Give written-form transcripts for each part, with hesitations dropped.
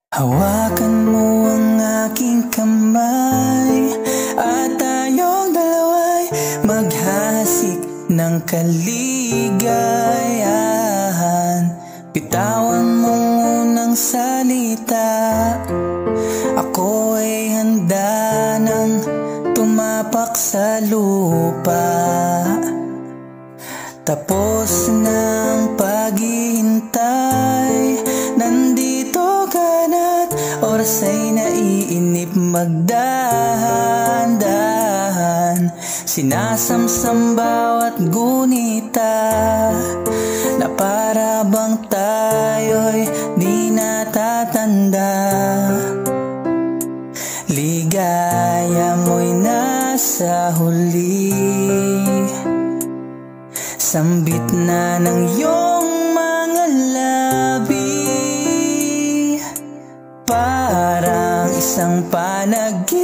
Hawakan mo ang aking kamay at tayong dalawa'y maghahasik ng kaligayahan. Bitawan mong unang salita, ako ay handa nang tumapak sa lupa. Tapos ng paghihintay, nandito ka na't oras ay naiinip. Magdahan-dahan, sinasamsam bawat gunita, na para bang tayo'y di natatanda. Ligaya mo'y nasa huli, sambit na ng iyong mga labi. Parang isang panaginip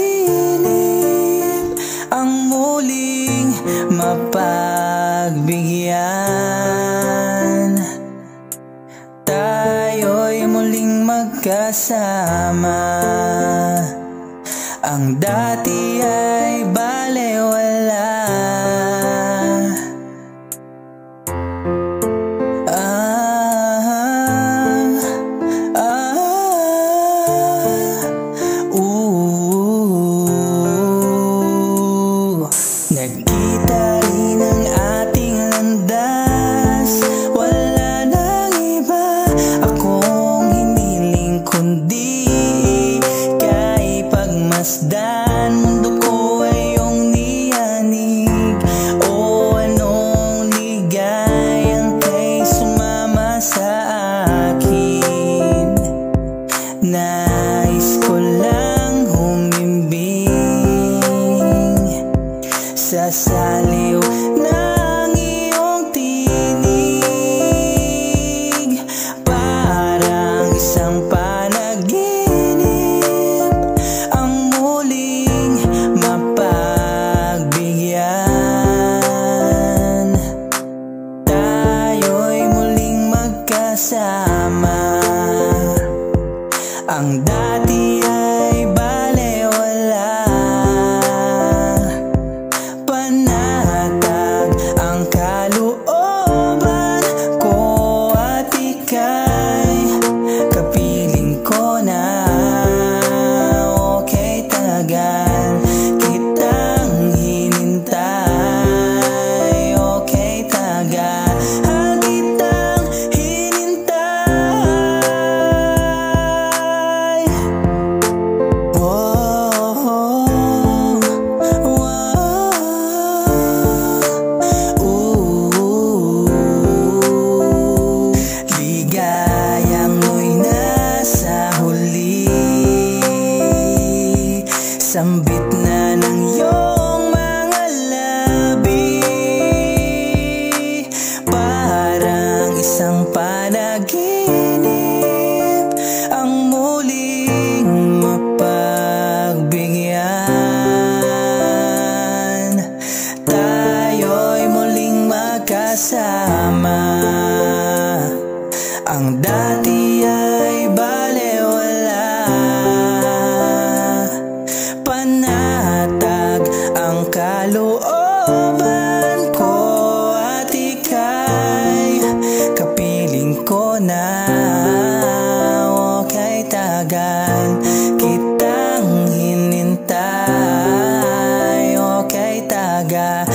ang muling mapagbigyan. Tayo'y muling magkasama, ang dati ay balewala. Nagkita rin ang ating landas, wala nang iba akong hiniling kundi ika'y pagmasdan. Mundo ko ay iyong niyanig, o anong ligayang kay sumama sa akin. Nais ko lang humimbing sa saliw ng iyong tinig. Parang isang panaginip ang muling mapagbigyan. Tayo'y muling magkasama, ang dati ay balewala. Panatag ang kalooban ko at ika'y kapiling ko na. Okay, tagal kitang hinintay. Okay, tagal kitang hinintay. Ligayang mo'y nasa huli, sambit na ng iyong mga labi. Parang isang panaginip ang muling mapagbigyan. Tayo'y muling magkasama, ang dati ay balewala. Panatag ang kalooban ko at ika'y kapiling ko na. Okay, tagal kitang hinintay. Okay, tagal